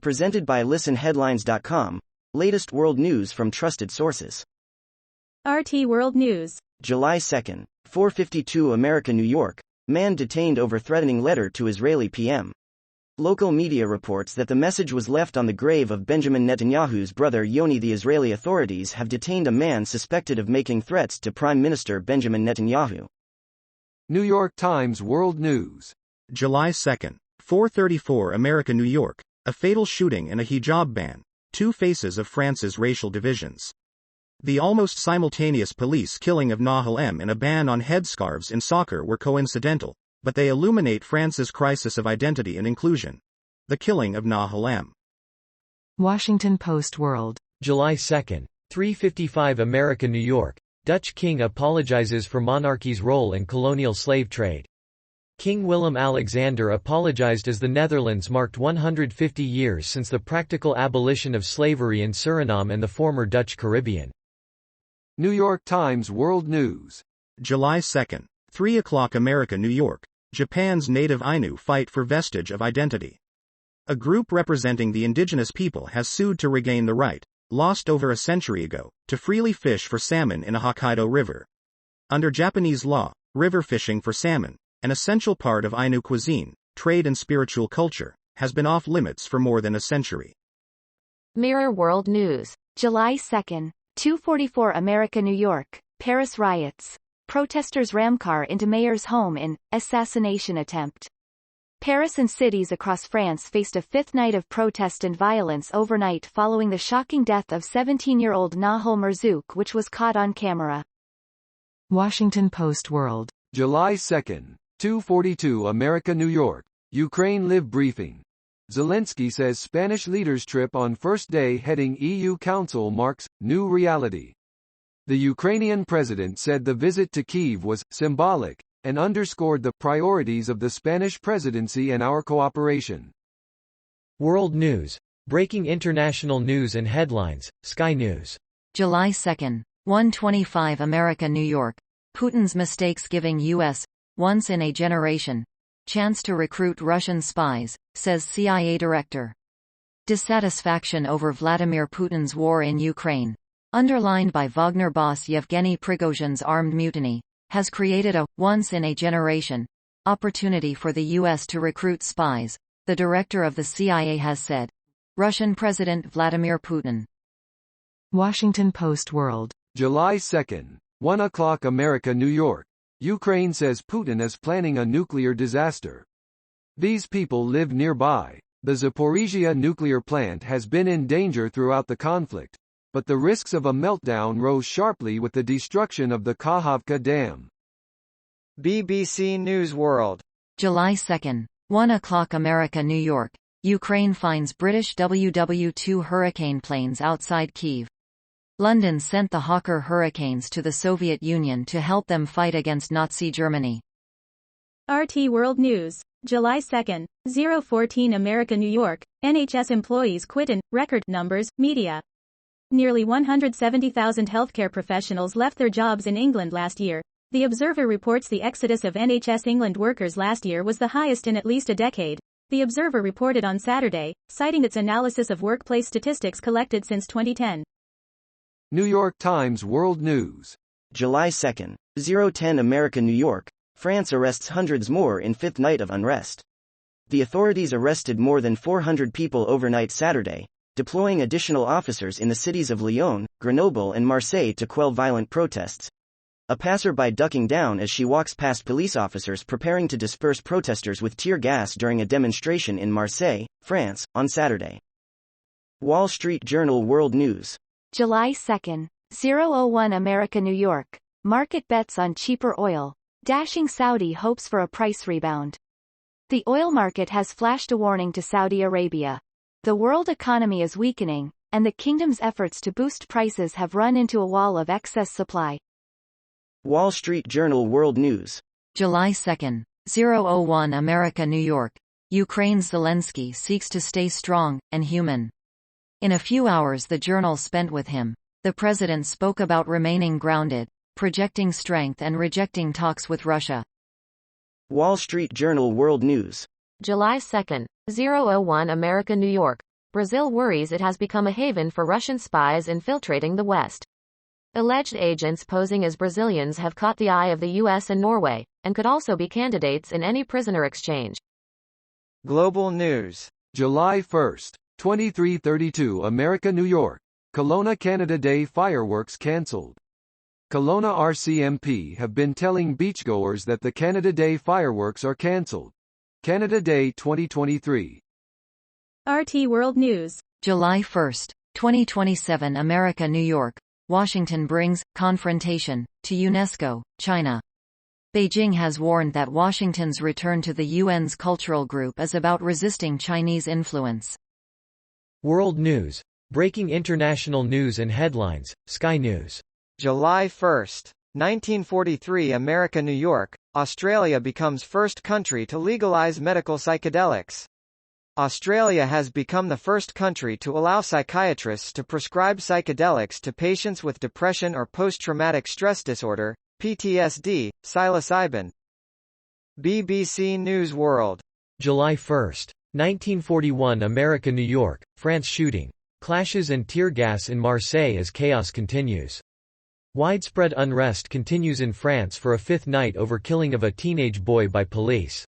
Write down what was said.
Presented by listenheadlines.com. Latest world news from trusted sources. RT World News. July 2nd, 4:52 America, New York. Man detained over threatening letter to Israeli PM. Local media reports that the message was left on the grave of Benjamin Netanyahu's brother Yoni. The Israeli authorities have detained a man suspected of making threats to Prime Minister Benjamin Netanyahu. New York Times World News. July 2nd, 4:34 America, New York. A fatal shooting and a hijab ban. Two faces of France's racial divisions. The almost simultaneous police killing of Nahal M and a ban on headscarves in soccer were coincidental, but they illuminate France's crisis of identity and inclusion. The killing of Nahal M. Washington Post World. July 2nd, 3:55 America, New York. Dutch king apologizes for monarchy's role in colonial slave trade. King Willem-Alexander apologized as the Netherlands marked 150 years since the practical abolition of slavery in Suriname and the former Dutch Caribbean. New York Times World News. July 2nd, 3 o'clock America, New York. Japan's native Ainu fight for vestige of identity. A group representing the indigenous people has sued to regain the right, lost over a century ago, to freely fish for salmon in a Hokkaido river. Under Japanese law, river fishing for salmon, an essential part of Ainu cuisine, trade and spiritual culture, has been off limits for more than a century. Mirror World News. July 2nd, 2:44 America, New York. Paris riots. Protesters ram car into mayor's home in assassination attempt. Paris and cities across France faced a fifth night of protest and violence overnight following the shocking death of 17-year-old Nahal Merzouk, which was caught on camera. Washington Post World. July 2nd, 2:42 America, New York. Ukraine Live briefing. Zelensky says Spanish leaders' trip on first day heading EU Council marks new reality. The Ukrainian president said the visit to Kyiv was symbolic and underscored the priorities of the Spanish presidency and our cooperation. World News. Breaking international news and headlines. Sky News. July 2nd, 1:25 America, New York. Putin's mistakes giving U.S. once in a generation chance to recruit Russian spies, says CIA director. Dissatisfaction over Vladimir Putin's war in Ukraine, underlined by Wagner boss Yevgeny Prigozhin's armed mutiny, has created a once-in-a-generation opportunity for the U.S. to recruit spies, the director of the CIA has said. Russian President Vladimir Putin. Washington Post World. July 2nd, 1 o'clock America, New York. Ukraine says Putin is planning a nuclear disaster. These people live nearby. The Zaporizhia nuclear plant has been in danger throughout the conflict, but the risks of a meltdown rose sharply with the destruction of the Kakhovka Dam. BBC News World. July 2nd, 1 o'clock America, New York. Ukraine finds British WW2 Hurricane planes outside Kyiv. London sent the Hawker Hurricanes to the Soviet Union to help them fight against Nazi Germany. RT World News. July 2nd, 0:14 America, New York. NHS employees quit in record numbers, media. Nearly 170,000 healthcare professionals left their jobs in England last year. The Observer reports the exodus of NHS England workers last year was the highest in at least a decade. The Observer reported on Saturday, citing its analysis of workplace statistics collected since 2010. New York Times World News. July 2nd, 0:10 America, New York. France arrests hundreds more in fifth night of unrest. The authorities arrested more than 400 people overnight Saturday, deploying additional officers in the cities of Lyon, Grenoble and Marseille to quell violent protests. A passerby ducking down as she walks past police officers preparing to disperse protesters with tear gas during a demonstration in Marseille, France, on Saturday. Wall Street Journal World News. July 2nd, 0:01 America, New York. Market bets on cheaper oil. Dashing Saudi hopes for a price rebound. The oil market has flashed a warning to Saudi Arabia. The world economy is weakening, and the kingdom's efforts to boost prices have run into a wall of excess supply. Wall Street Journal World News. July 2nd, 0:01 America, New York. Ukraine's Zelensky seeks to stay strong and human. In a few hours the journal spent with him, the president spoke about remaining grounded, projecting strength and rejecting talks with Russia. Wall Street Journal World News. July 2nd, 0:01 America, New York. Brazil worries it has become a haven for Russian spies infiltrating the West. Alleged agents posing as Brazilians have caught the eye of the US and Norway, and could also be candidates in any prisoner exchange. Global news. July 1, 2332 America, New York. Kelowna Canada Day fireworks cancelled. Kelowna RCMP have been telling beachgoers that the Canada Day fireworks are cancelled. Canada Day 2023. RT World News. July 1, 2027 America, New York. Washington brings confrontation to UNESCO, China. Beijing has warned that Washington's return to the UN's cultural group is about resisting Chinese influence. World News. Breaking international news and headlines, Sky News. July 1, 1943 America, New York. Australia becomes first country to legalize medical psychedelics. Australia has become the first country to allow psychiatrists to prescribe psychedelics to patients with depression or post-traumatic stress disorder, PTSD, psilocybin. BBC News World. July 1, 1941 America, New York. France shooting. Clashes and tear gas in Marseille as chaos continues. Widespread unrest continues in France for a fifth night over killing of a teenage boy by police.